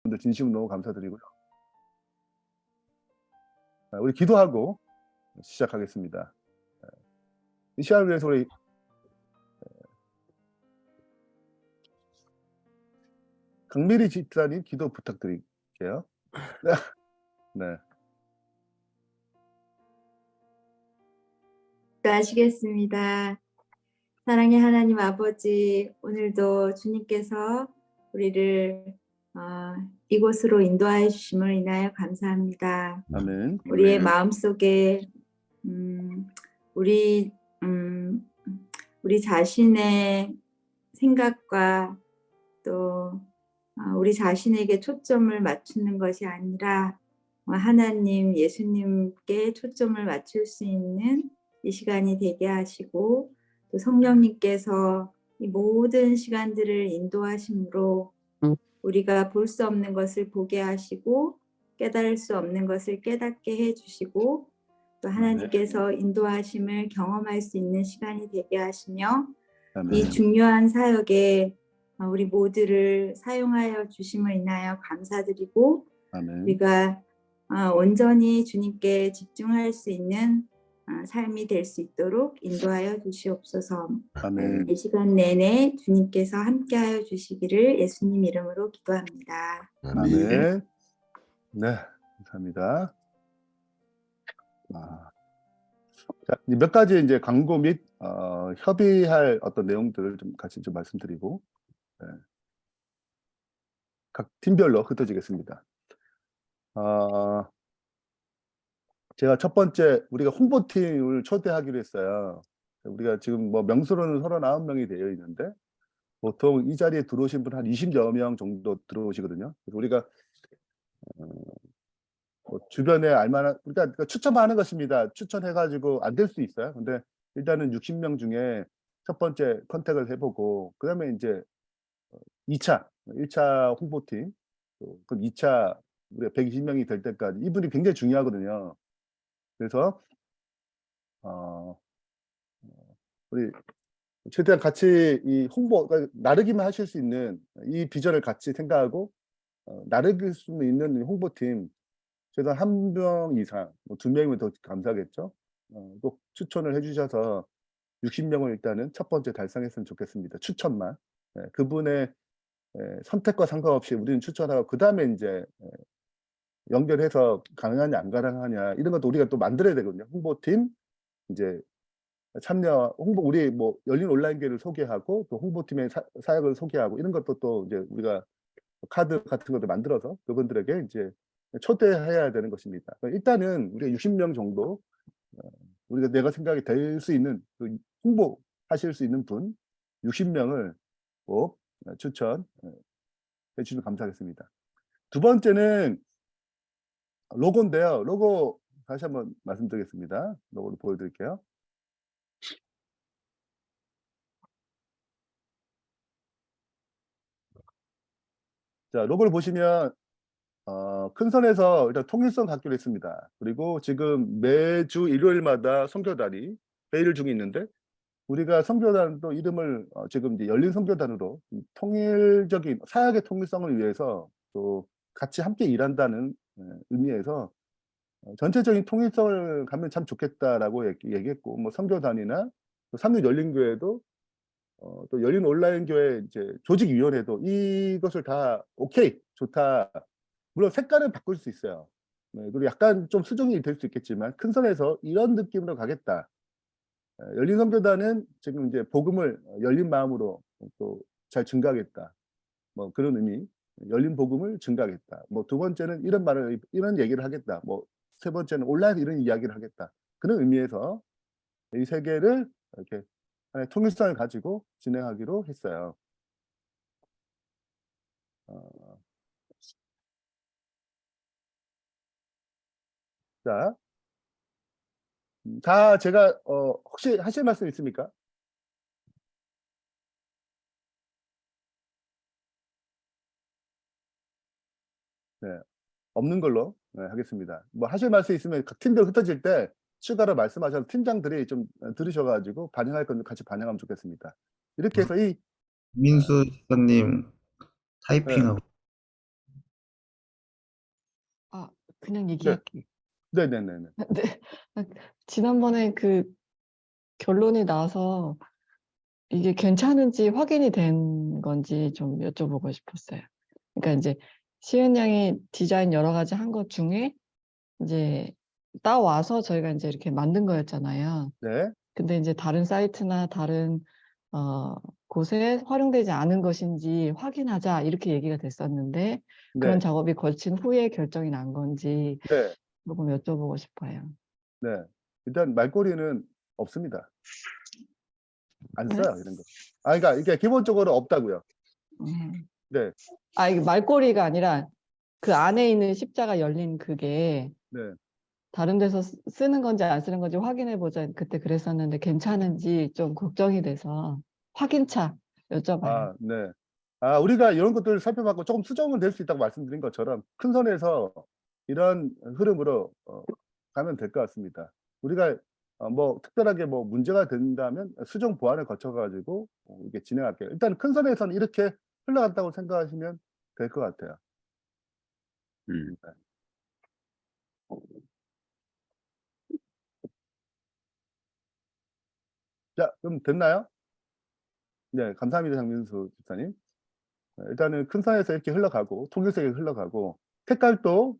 분들 진심으로 너무 감사드리고요. 우리 기도하고 시작하겠습니다. 이 시간을 위해서 우리 강미리 집사님 기도 부탁드릴게요. 네. 기도하시겠습니다. 사랑의 하나님 아버지, 오늘도 주님께서 우리를 이곳으로 인도하여 주심을 인하여 감사합니다. 아멘. 우리의 마음속에 우리 자신의 생각과 또 우리 자신에게 초점을 맞추는 것이 아니라 하나님, 예수님께 초점을 맞출 수 있는 이 시간이 되게 하시고, 또 성령님께서 이 모든 시간들을 인도하심으로 우리가 볼 수 없는 것을 보게 하시고 깨달을 수 없는 것을 깨닫게 해주시고, 또 하나님께서 인도하심을 경험할 수 있는 시간이 되게 하시며, 이 중요한 사역에 우리 모두를 사용하여 주심을 인하여 감사드리고, 우리가 온전히 주님께 집중할 수 있는 삶이 될 수 있도록 인도하여 주시옵소서. 아멘. 이 시간 내내 주님께서 함께하여 주시기를 예수님 이름으로 기도합니다. 아멘. 네, 감사합니다. 자, 몇 가지 이제 광고 및 협의할 어떤 내용들을 좀 같이 좀 말씀드리고, 네. 각 팀별로 흩어지겠습니다. 제가 첫 번째 우리가 홍보팀을 초대하기로 했어요. 우리가 지금 뭐 명수로는 39명이 되어 있는데 보통 이 자리에 들어오신 분 한 20여 명 정도 들어오시거든요. 그래서 우리가 뭐 주변에 알만한, 그러니까 추천하는 것입니다. 추천해가지고 안 될 수 있어요. 근데 일단은 60명 중에 첫 번째 컨택을 해보고, 그 다음에 이제 2차, 1차 홍보팀, 그럼 2차 우리가 120명이 될 때까지, 이분이 굉장히 중요하거든요. 그래서 우리 최대한 같이 이 홍보, 그러니까 나르기만 하실 수 있는 이 비전을 같이 생각하고 나르길 수 있는 홍보팀 최소한 1명 이상, 뭐 2명이면 더 감사하겠죠. 꼭 추천을 해주셔서 60명을 일단은 첫 번째 달성했으면 좋겠습니다. 추천만. 그분의 선택과 상관없이 우리는 추천하고, 그 다음에 이제 연결해서 가능하냐 안 가능하냐 이런 것도 우리가 또 만들어야 되거든요. 홍보팀 이제 참여, 홍보, 우리 뭐 열린 온라인계를 소개하고 또 홍보팀의 사역을 소개하고 이런 것도 또 이제 우리가 카드 같은 것도 만들어서 그분들에게 이제 초대해야 되는 것입니다. 일단은 우리가 60명 정도 우리가 내가 생각이 될 수 있는 그 홍보하실 수 있는 분 60명을 꼭 추천해 주시면 감사하겠습니다. 두 번째는 로고인데요. 로고 다시 한번 말씀드리겠습니다. 로고를 보여드릴게요. 자, 로고를 보시면 큰 선에서 일단 통일성 갖기로 했습니다. 그리고 지금 매주 일요일마다 선교단이 회의를 중에 있는데, 우리가 선교단도 이름을 지금 이제 열린 선교단으로 통일적인 사역의 통일성을 위해서 또 같이 함께 일한다는 의미에서 전체적인 통일성을 가면 참 좋겠다라고 얘기했고, 뭐 선교단이나 또 삼육 열린교회도 또 열린 온라인 교회 이제 조직위원회도 이것을 다 오케이 좋다. 물론 색깔은 바꿀 수 있어요. 네, 그리고 약간 좀 수정이 될 수 있겠지만 큰 선에서 이런 느낌으로 가겠다. 열린 선교단은 지금 이제 복음을 열린 마음으로 또 잘 증가하겠다. 뭐 그런 의미. 열린 복음을 증가하겠다. 뭐 두 번째는 이런 말을 이런 얘기를 하겠다. 뭐 세 번째는 온라인 이런 이야기를 하겠다. 그런 의미에서 이 세 개를 이렇게 하나의 통일성을 가지고 진행하기로 했어요. 자, 다 제가 혹시 하실 말씀 있습니까? 네, 없는 걸로 하겠습니다. 뭐 하실 말씀 있으면 각 팀별 흩어질 때 추가로 말씀하셔서 팀장들이 좀 들으셔가지고 반영할 건 같이 반영하면 좋겠습니다. 이렇게 해서 이 민수 집사님 타이핑하고 아, 그냥 네, 얘기할게요. 네네네네. 네. 아, 지난번에 그 결론이 나서 이게 괜찮은지 확인이 된 건지 좀 여쭤보고 싶었어요. 그러니까 이제 시은 양이 디자인 여러 가지 한 것 중에 이제 따와서 저희가 이제 이렇게 만든 거였잖아요. 네, 근데 이제 다른 사이트나 다른 어, 곳에 활용되지 않은 것인지 확인하자 이렇게 얘기가 됐었는데 그런 네, 작업이 걸친 후에 결정이 난 건지 네, 조금 여쭤보고 싶어요. 네. 일단 말꼬리는 없습니다. 안 네? 써요, 이런 거. 아, 그러니까 이게 기본적으로 없다고요. 음. 네, 아, 이게 말꼬리가 아니라 그 안에 있는 십자가 열린 그게 네. 다른 데서 쓰는 건지 안 쓰는 건지 확인해 보자. 그때 그랬었는데 괜찮은지 좀 걱정이 돼서 확인차 여쭤봐요. 아, 네. 아, 우리가 이런 것들을 살펴봤고 조금 수정은 될 수 있다고 말씀드린 것처럼 큰 선에서 이런 흐름으로 가면 될 것 같습니다. 우리가 뭐 특별하게 뭐 문제가 된다면 수정 보완을 거쳐가지고 이게 진행할게요. 일단 큰 선에서는 이렇게 흘러갔다고 생각하시면 될 것 같아요. 네. 자, 그럼 됐나요? 네, 감사합니다, 장민수 집사님. 일단은 큰 선에서 이렇게 흘러가고 통일색이 흘러가고 색깔도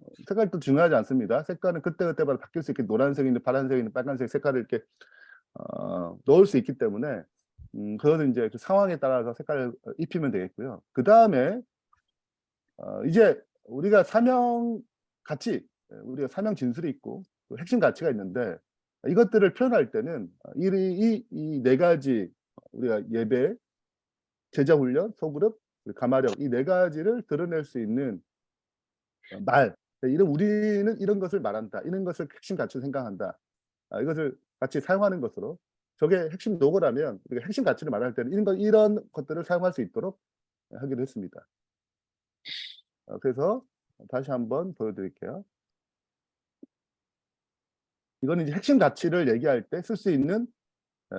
중요하지 않습니다. 색깔은 그때그때마다 바뀔 수 있게 노란색이든 파란색이든 빨간색 색깔을 이렇게 넣을 수 있기 때문에 그거는 이제 그 상황에 따라서 색깔을 입히면 되겠고요. 그 다음에 이제 우리가 사명 가치, 우리가 사명 진술이 있고 또 핵심 가치가 있는데 이것들을 표현할 때는 이 네 가지 우리가 예배, 제자 훈련, 소그룹, 가마력 이 네 가지를 드러낼 수 있는 말. 이런 우리는 이런 것을 말한다. 이런 것을 핵심 가치로 생각한다. 이것을 같이 사용하는 것으로 저게 핵심 노고라면 우리가 핵심 가치를 말할 때는 이런 것들을 사용할 수 있도록 하기로 했습니다. 그래서 다시 한번 보여드릴게요. 이거는 이제 핵심 가치를 얘기할 때 쓸 수 있는 에,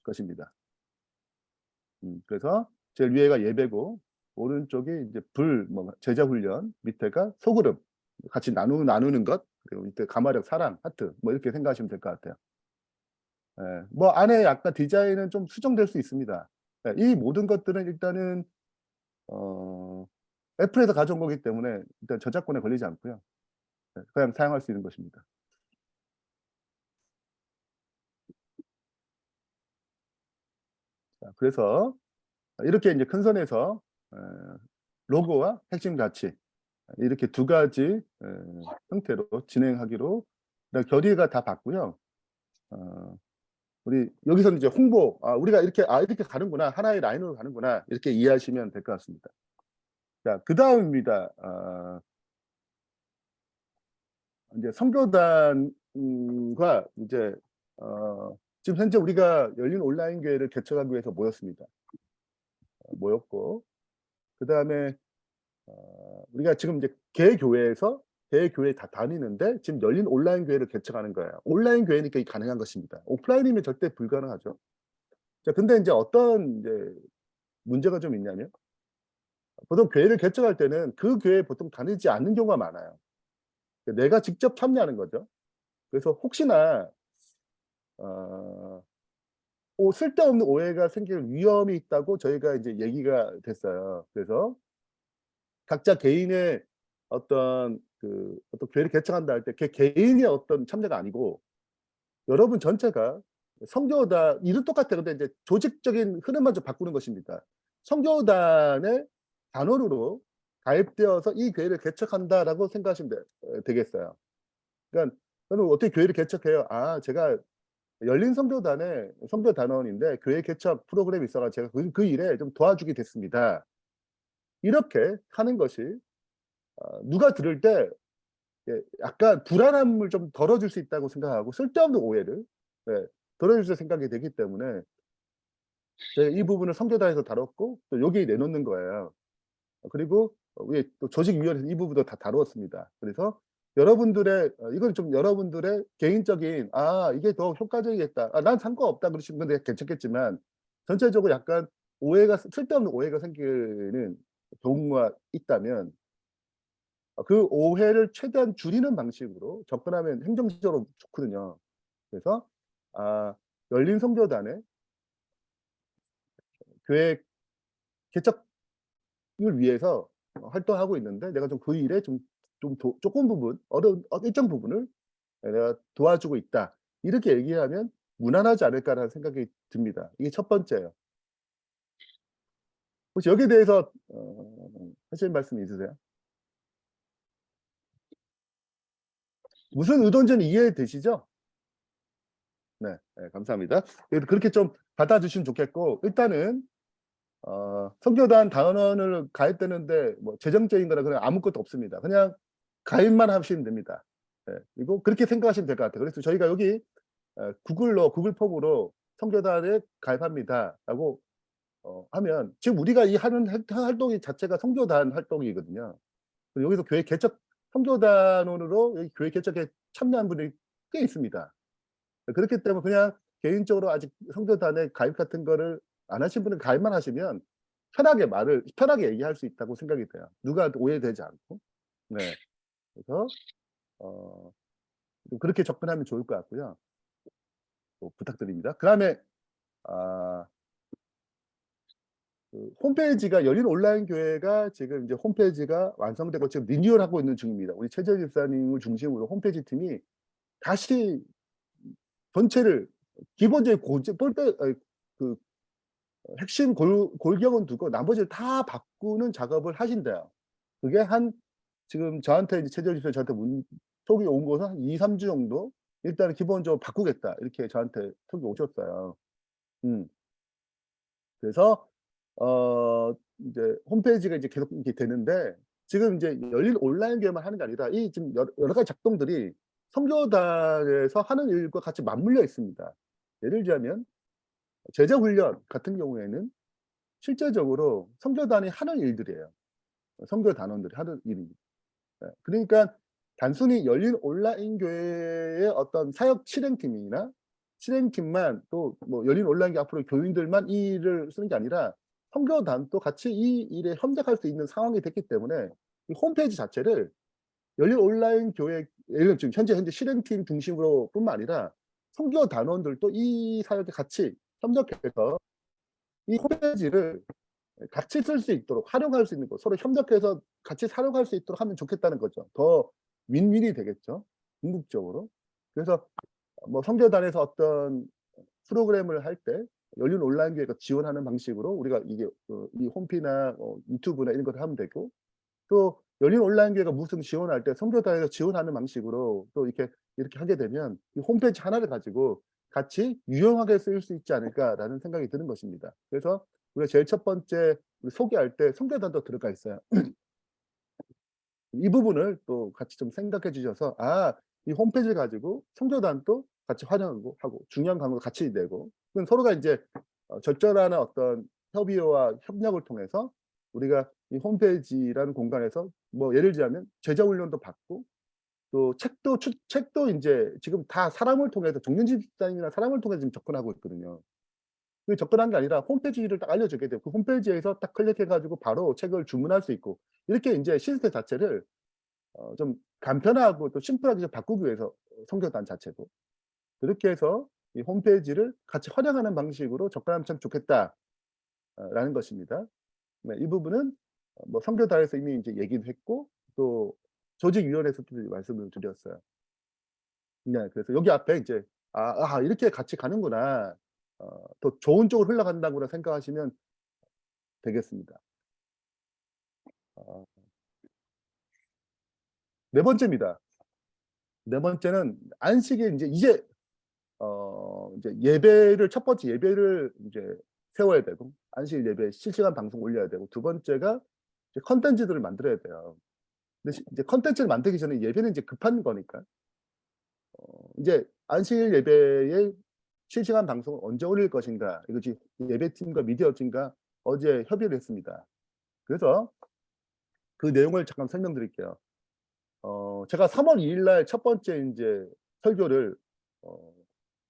것입니다. 그래서 제일 위에가 예배고 오른쪽이 이제 뭐 제자 훈련, 밑에가 소그룹 같이 나누는 것, 그리고 밑에 가마력, 사랑, 하트 뭐 이렇게 생각하시면 될 것 같아요. 뭐 안에 약간 디자인은 좀 수정될 수 있습니다. 이 모든 것들은 일단은 애플에서 가져온 거기 때문에 일단 저작권에 걸리지 않고요. 그냥 사용할 수 있는 것입니다. 자, 그래서 이렇게 이제 큰 선에서 로고와 핵심 가치 이렇게 두 가지 형태로 진행하기로 결의가 다 봤고요. 우리 여기서는 이제 홍보, 우리가 이렇게 가는구나, 하나의 라인으로 가는구나 이렇게 이해하시면 될 것 같습니다. 자, 그 다음입니다. 이제 선교단과 이제 지금 현재 우리가 열린 온라인 교회를 개척하기 위해서 모였습니다. 모였고 그 다음에 우리가 지금 이제 개교회에 다 다니는데 지금 열린 온라인 교회를 개척하는 거예요. 온라인 교회니까 이 가능한 것입니다. 오프라인이면 절대 불가능하죠. 자, 근데 이제 어떤 이제 문제가 좀 있냐면 보통 교회를 개척할 때는 그 교회에 보통 다니지 않는 경우가 많아요. 내가 직접 참여하는 거죠. 그래서 혹시나 어, 쓸데없는 오해가 생길 위험이 있다고 저희가 이제 얘기가 됐어요. 그래서 각자 개인의 어떤 교회를 개척한다 할 때 그 개인의 어떤 참여가 아니고 여러분 전체가 선교단 일은 똑같아요. 근데 이제 조직적인 흐름만 좀 바꾸는 것입니다. 선교단의 단원으로 가입되어서 이 교회를 개척한다라고 생각하시면 되겠어요. 그러니까 저는 어떻게 교회를 개척해요? 제가 열린 선교단의 선교단원인데 교회 개척 프로그램이 있어서 제가 그 일에 좀 도와주게 됐습니다. 이렇게 하는 것이 누가 들을 때 약간 불안함을 좀 덜어줄 수 있다고 생각하고 쓸데없는 오해를 덜어줄 수 생각이 되기 때문에 제가 이 부분을 선교단에서 다뤘고 또 여기 내놓는 거예요. 그리고 우리 또 조직위원회에서 이 부분도 다 다루었습니다. 그래서 여러분들의 이건 좀 여러분들의 개인적인 이게 더 효과적이겠다. 난 상관없다 그러시는 건데 괜찮겠지만 전체적으로 약간 쓸데없는 오해가 생기는 경우가 있다면 그 오해를 최대한 줄이는 방식으로 접근하면 행정적으로 좋거든요. 그래서 열린 선교단의 교회 개척을 위해서 활동하고 있는데 내가 좀 그 일에 조금 부분 일정 부분을 내가 도와주고 있다. 이렇게 얘기하면 무난하지 않을까라는 생각이 듭니다. 이게 첫 번째예요. 혹시 여기에 대해서 하실 말씀 있으세요? 무슨 의도인지는 이해되시죠? 네. 네, 감사합니다. 그래도 그렇게 좀 받아주시면 좋겠고, 일단은 선교단 단원을 가입되는데 뭐 재정적인 거나 그런 아무것도 없습니다. 그냥 가입만 하시면 됩니다. 네, 그리고 그렇게 생각하시면 될 것 같아요. 그래서 저희가 여기 구글 폼으로 선교단에 가입합니다라고 하면 지금 우리가 이 하는 활동이 자체가 선교단 활동이거든요. 그리고 여기서 교회 개척 선교단원으로 여기 교회 개척에 참여한 분들이 꽤 있습니다. 그렇기 때문에 그냥 개인적으로 아직 선교단에 가입 같은 거를 안 하신 분은 가입만 하시면 편하게 얘기할 수 있다고 생각이 돼요. 누가 오해되지 않고. 네. 그래서 좀 그렇게 접근하면 좋을 것 같고요. 부탁드립니다. 그다음에 그 홈페이지가 열린 온라인 교회가 지금 이제 홈페이지가 완성되고 지금 리뉴얼하고 있는 중입니다. 우리 최재 집사님을 중심으로 홈페이지 팀이 다시 전체를 기본적인 그 핵심 골격은 두고 나머지를 다 바꾸는 작업을 하신대요. 그게 지금 저한테 이제 최재 집사님 저한테 톡이 온 것은 한 2-3주 정도 일단은 기본적으로 바꾸겠다 이렇게 저한테 톡이 오셨어요. 그래서 이제 홈페이지가 이제 계속 이렇게 되는데 지금 이제 열린 온라인 교회만 하는 게 아니라 이 지금 여러 가지 작동들이 선교단에서 하는 일과 같이 맞물려 있습니다. 예를 들자면 제자 훈련 같은 경우에는 실제적으로 선교단이 하는 일들이에요. 선교 단원들이 하는 일입니다. 예. 그러니까 단순히 열린 온라인 교회의 어떤 사역 실행팀만 또 뭐 열린 온라인 교회 앞으로 교인들만 이 일을 쓰는 게 아니라 선교단도 같이 이 일에 협력할 수 있는 상황이 됐기 때문에 이 홈페이지 자체를 열린 온라인 교회 예를 들면 지금 현재 실행팀 중심으로 뿐만 아니라 선교 단원들도 이 사역에 같이 협력해서 이 홈페이지를 같이 쓸 수 있도록 활용할 수 있는 거 서로 협력해서 같이 사용할 수 있도록 하면 좋겠다는 거죠. 더 윈윈이 되겠죠. 궁극적으로. 그래서 뭐 선교단에서 어떤 프로그램을 할 때 열린 온라인 교회가 지원하는 방식으로 우리가 이게 이 홈피나 유튜브나 이런 것을 하면 되고 또 열린 온라인 교회가 무슨 지원할 때 선교단에서 지원하는 방식으로 또 이렇게 하게 되면 이 홈페이지 하나를 가지고 같이 유용하게 쓰일 수 있지 않을까라는 생각이 드는 것입니다. 그래서 우리가 제일 첫 번째 소개할 때 선교단도 들어가 있어요. 이 부분을 또 같이 좀 생각해 주셔서 이 홈페이지를 가지고 선교단도 같이 활용하고 하고 중요한 광고도 같이 내고 그럼 서로가 이제 적절한 어떤 협의와 협력을 통해서 우리가 이 홈페이지라는 공간에서 뭐 예를 들자면 제자 훈련도 받고 또 책도 인제 지금 다 사람을 통해서 정윤진 집사님이나 사람을 통해서 지금 접근하고 있거든요. 그 접근한 게 아니라 홈페이지를 딱 알려주게 되고 그 홈페이지에서 딱 클릭해 가지고 바로 책을 주문할 수 있고 이렇게 인제 시스템 자체를 좀 간편하고 또 심플하게 좀 바꾸기 위해서 선교단 자체도 그렇게 해서 이 홈페이지를 같이 활용하는 방식으로 접근하면 참 좋겠다 라는 것입니다. 네, 이 부분은 뭐 선교단에서 이미 인제 얘기도 했고 또 조직위원회에서도 말씀을 드렸어요. 네. 그래서 여기 앞에 이제 이렇게 같이 가는구나. 더 좋은 쪽으로 흘러간다구나 생각하시면 되겠습니다. 어 네 번째입니다. 네 번째는 안식일 이제 예배를 첫 번째 예배를 이제 세워야 되고 안식일 예배 실시간 방송 올려야 되고 두 번째가 이제 콘텐츠들을 만들어야 돼요. 근데 이제 콘텐츠를 만들기 전에 예배는 이제 급한 거니까 인제 안식일 예배의 실시간 방송을 언제 올릴 것인가 이것이 예배팀과 미디어팀과 어제 협의를 했습니다. 그래서 그 내용을 잠깐 설명드릴게요. 제가 3월 2일 날 첫 번째 인제 설교를 어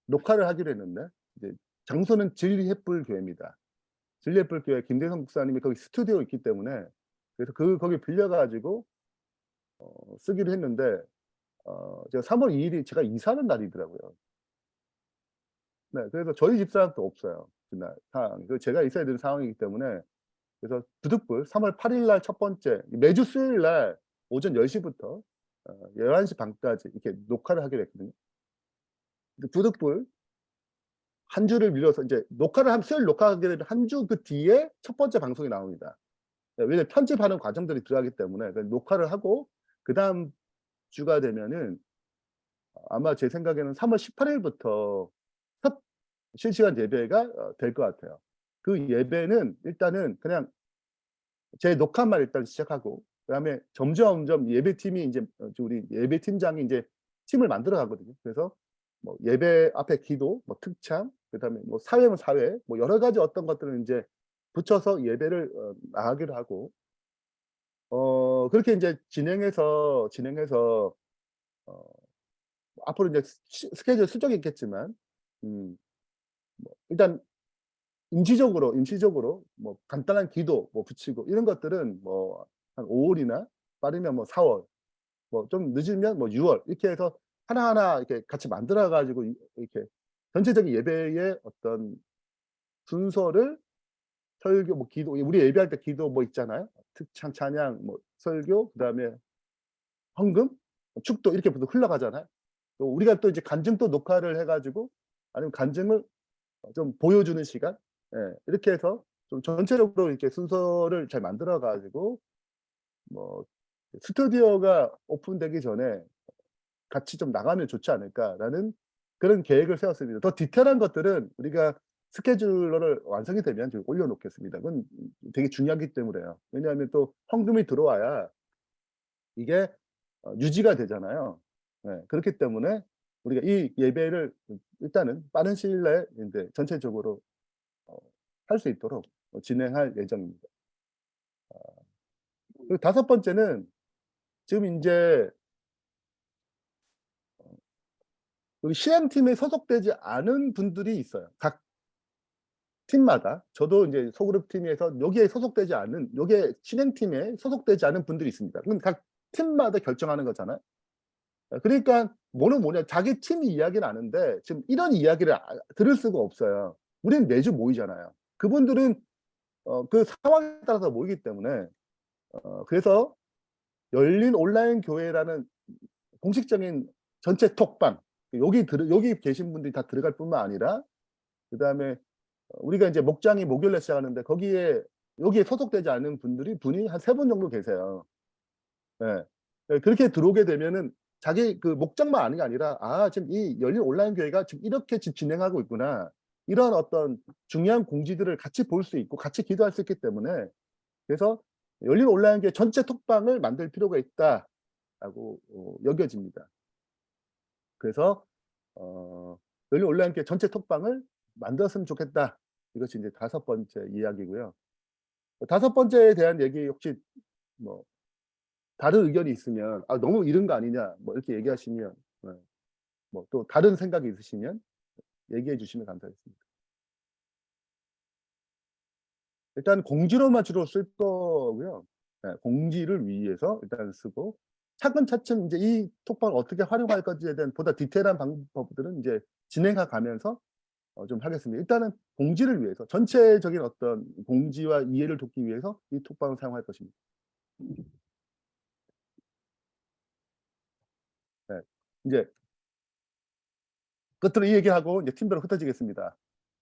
녹화를 하기로 했는데 이제 장소는 진리햇불 교회입니다. 진리햇불 교회 김대성 목사님이 거기 스튜디오 있기 때문에 그래서 거기 빌려 가지고 쓰기로 했는데 제가 3월 2일이 제가 이사하는 날이더라고요. 네. 그래서 저희 집사람도 없어요, 그날 상황이. 그 제가 있어야 되는 상황이기 때문에 그래서 부득불 3월 8일 날 첫 번째 매주 수요일 날 오전 10 시부터 11시 반까지 이렇게 녹화를 하게 됐거든요. 근데 부득불 한 주를 미뤄서 인제 녹화를 한 수요일 녹화하게 되면 한 주 그 뒤에 첫 번째 방송이 나옵니다. 네, 왜냐면 편집하는 과정들이 들어가기 때문에 그 녹화를 하고 그다음 주가 되면은 아마 제 생각에는 3월 18일부터 첫 실시간 예배가 될 것 같아요. 그 예배는 일단은 그냥 제 녹화만 일단 시작하고 그다음에 점점점 예배팀이 인제 우리 예배팀장이 인제 팀을 만들어 가거든요. 그래서 뭐 예배 앞에 기도, 뭐 특창, 그다음에 뭐 사회면 사회, 뭐 여러 가지 어떤 것들을 인제 붙여서 예배를 나가기로 하고 그렇게 인제 진행해서 어 앞으로 인제 스케줄 수정이 있겠지만 음 일단 임시적으로 뭐 간단한 기도 뭐 붙이고 이런 것들은 뭐 한 5 월이나 빠르면 뭐 4 월 뭐 좀 늦으면 뭐 6월 이렇게 해서 하나하나 이렇게 같이 만들어 가지고 이렇게 전체적인 예배의 어떤 순서를 설교 뭐 기도 우리 예배할 때 기도 뭐 있잖아요. 특창 찬양 뭐 설교 그다음에 헌금 축도 이렇게부터 흘러가잖아요. 또 우리가 또 이제 간증 또 녹화를 해 가지고 아니면 간증을 좀 보여주는 시간 이렇게 해서 좀 전체적으로 이렇게 순서를 잘 만들어 가지고 뭐 '스튜디오가 오픈되기 전에 같이 좀 나가면 좋지 않을까.'라는 그런 계획을 세웠습니다. 더 디테일한 것들은 우리가 스케줄러를 완성이 되면 좀 올려 놓겠습니다. 그건 되게 중요하기 때문에요. 왜냐하면 또 헌금이 들어와야 이게 유지가 되잖아요. 네. 그렇기 때문에 우리가 이 예배를 일단은 빠른 시일 내에 인제 전체적으로 어 할 수 있도록 진행할 예정입니다. 그리고 다섯 번째는 지금 인제 여기 시행팀에 소속되지 않은 분들이 있어요. 각 팀마다. 저도 인제 소그룹 팀에서 여기에 소속되지 않은 요게 진행팀에 소속되지 않은 분들이 있습니다. 그건 각 팀마다 결정하는 거잖아요. 그러니까 뭐냐 자기 팀 이야기는 아는데 지금 이런 이야기를 들을 수가 없어요. 우리는 매주 모이잖아요. 그분들은 그 상황에 따라서 모이기 때문에 그래서 열린 온라인 교회라는 공식적인 전체 톡방 여기 계신 분들이 다 들어갈 뿐만 아니라 그다음에 우리가 인제 목장이 목요일에 시작하는데 여기에 소속되지 않은 분이 한 3분 정도 계세요. 예. 예 그렇게 들어오게 되면은 자기 그 목장만 아는 게 아니라 '아 지금 이 열린 온라인 교회가 지금 이렇게 진행하고 있구나.' 이런 어떤 중요한 공지들을 같이 볼 수 있고 같이 기도할 수 있기 때문에 그래서 '열린 온라인 교회 전체 톡방을 만들 필요가 있다.'라고 여겨집니다. 그래서 어 '열린 온라인 교회 전체 톡방을 만들었으면 좋겠다.' 이것이 인제 다섯 번째 이야기고요. 다섯 번째에 대한 얘기 혹시 뭐 다른 의견이 있으면 "아 너무 이른 거 아니냐." 뭐 이렇게 얘기하시면 뭐 또 다른 생각이 있으시면 얘기해 주시면 감사하겠습니다. 일단 공지로만 주로 쓸 거고요. 공지를 위해서 일단 쓰고 차근차근 인제 이 톡방을 어떻게 활용할 건지에 대한 보다 디테일한 방법들은 인제 진행해 가면서 좀 하겠습니다. 일단은 공지를 위해서 전체적인 어떤 공지와 이해를 돕기 위해서 이 톡방을 사용할 것입니다. 네. 인제 끝으로 이 얘기하고 인제 팀별로 흩어지겠습니다.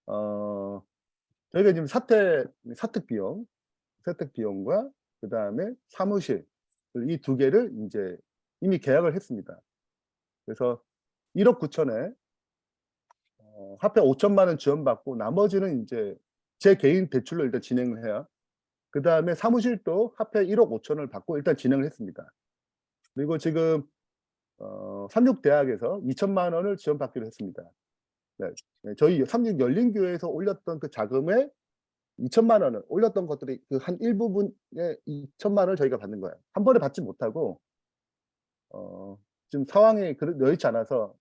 어 저희가 지금 세택 비용과 그다음에 사무실 이 두 개를 인제 이미 계약을 했습니다. 그래서 1억 9천에 화폐 5천만 원 지원받고 나머지는 인제 제 개인 대출로 일단 진행을 해요. 그다음에 사무실도 화폐 1억 5천을 받고 일단 진행을 했습니다. 그리고 지금 삼육대학에서 2천만 원을 지원받기로 했습니다. 네. 네 저희 삼육열린교회에서 올렸던 그 자금의 2천만 원을 올렸던 것들이 그 한 일부분의 2천만 원을 저희가 받는 거예요. 한 번에 받지 못하고 지금 상황이 여의치 않아서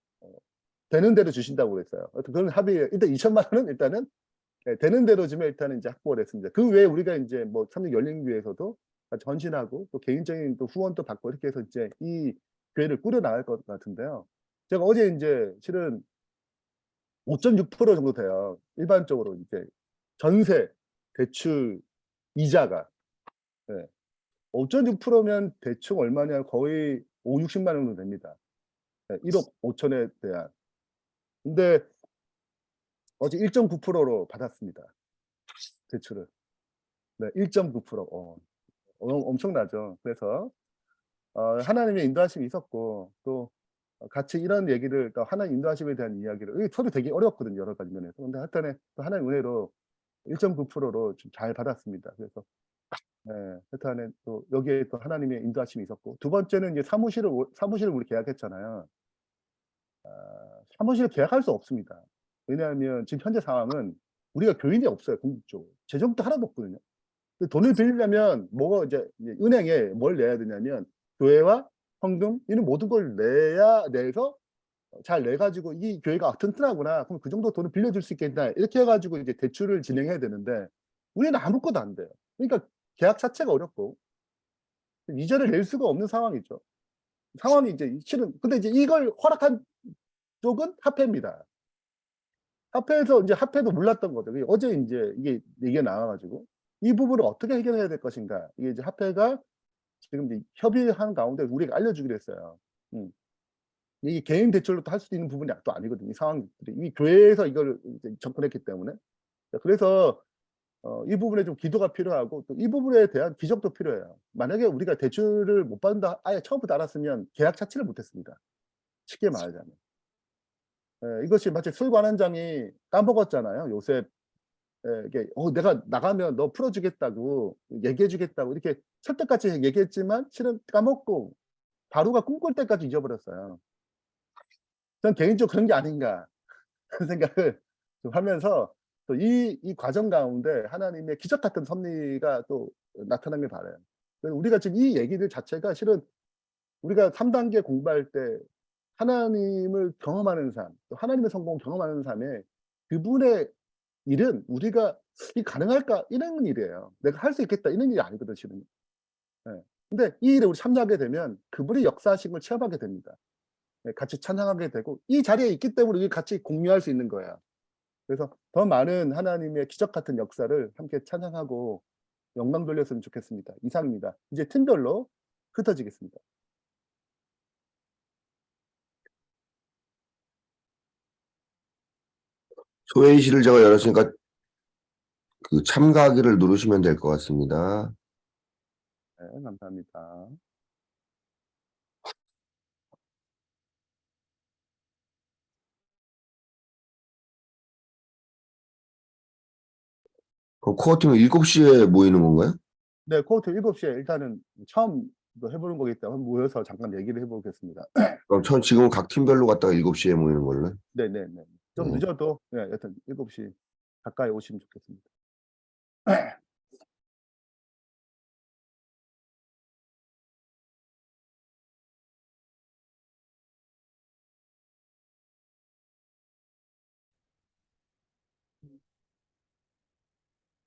되는 대로 주신다고 그랬어요. 그건 합의예요. 일단 2천만 원은 일단은 되는 대로 주면 일단은 인제 확보를 했습니다. 그 외에 우리가 인제 뭐 삼육열린교회에서도 전신하고 또 개인적인 또 후원도 받고 이렇게 해서 이제 이 교회를 꾸려 나갈 것 같은데요. 제가 어제 인제 실은 5.6% 정도 돼요. 일반적으로 이제 전세 대출 이자가. 예. 5.6%면 대충 얼마냐 거의 50-60만 원 정도 됩니다. 예, 1억 5천에 대한. 근데 어제 1.9%로 받았습니다. 대출을. 네, 1.9%. 엄청나죠. 그래서 하나님의 인도하심이 있었고 또 같이 이런 얘기를 또 하나님 인도하심에 대한 이야기를 이게 서로 되게 어렵거든요, 여러 가지 면에서. 근데 하여튼에 또 하나님 은혜로 1.9%로 좀 잘 받았습니다. 그래서 하여튼에 또 여기에 또 하나님의 인도하심이 있었고 두 번째는 이제 사무실을 우리 계약했잖아요. 사무실을 계약할 수 없습니다. 왜냐하면 지금 현재 상황은 우리가 교인이 없어요, 궁극적으로. 재정도 하나도 없거든요. 근데 돈을 빌리려면 뭐가 이제 은행에 뭘 내야 되냐면 교회와 헌금 이런 모든 걸 내서 잘 내 가지고 '이 교회가 튼튼하구나. 그럼 그 정도 돈을 빌려줄 수 있겠다.' 이렇게 해 가지고 이제 대출을 진행해야 되는데 우리는 아무것도 안 돼요. 그러니까 계약 자체가 어렵고 이자를 낼 수가 없는 상황이죠. 상황이 이제 실은 근데 이제 이걸 허락한 쪽은 화폐입니다. 화폐에서 인제 화폐도 몰랐던 거죠. 그게 어제 인제 이게 얘기가 나와 가지고 이 부분을 어떻게 해결해야 될 것인가. 이게 이제 화폐가 지금 이제 협의하는 가운데 우리가 알려주기로 했어요. 음. 이게 개인 대출로 또 할 수 있는 부분이 또 아니거든요, 이 상황들이. 이미 교회에서 이걸 이제 접근했기 때문에. 그래서 이 부분에 좀 기도가 필요하고 또 이 부분에 대한 기적도 필요해요. 만약에 우리가 대출을 못 받는다 아예 처음부터 알았으면 계약 자체를 못 했습니다, 쉽게 말하자면. 이것이 마치 술관원장이 까먹었잖아요, 요셉. 이게 내가 나가면 너 풀어 주겠다고 얘기해 주겠다고 이렇게 설득같이 얘기했지만 실은 까먹고 바로가 꿈꿀 때까지 잊어버렸어요. 저는 개인적으로 그런 게 아닌가 그런 생각을 좀 하면서 또 이 과정 가운데 하나님의 기적 같은 섭리가 또 나타나길 바라요. 그래서 우리가 지금 이 얘기들 자체가 실은 우리가 3 단계 공부할 때 하나님을 경험하는 삶, 또 하나님의 성공을 경험하는 삶에 그분의 일은 우리가 '이 가능할까?' 이런 일이에요. '내가 할 수 있겠다.' 이런 일이 아니거든 실은. 예. 근데 이 일에 우리 참여하게 되면 그분의 역사하신 걸 체험하게 됩니다. 예, 같이 찬양하게 되고 이 자리에 있기 때문에 우리 같이 공유할 수 있는 거예요. 그래서 더 많은 하나님의 기적 같은 역사를 함께 찬양하고 영광 돌렸으면 좋겠습니다. 이상입니다. 이제 팀별로 흩어지겠습니다. 소회의실을 제가 열었으니까 그 참가하기를 누르시면 될 것 같습니다. 네, 감사합니다. 그럼 코어팀은 7시에 모이는 건가요? 네, 코호트 7시에 일단은 처음 해 보는 거기 때문에 모여서 잠깐 얘기를 해 보겠습니다. 그럼 지금은 각 팀별로 갔다가 7시에 모이는 걸로요? 네네네. 좀 네. 늦어도 여튼 7시 가까이 오시면 좋겠습니다.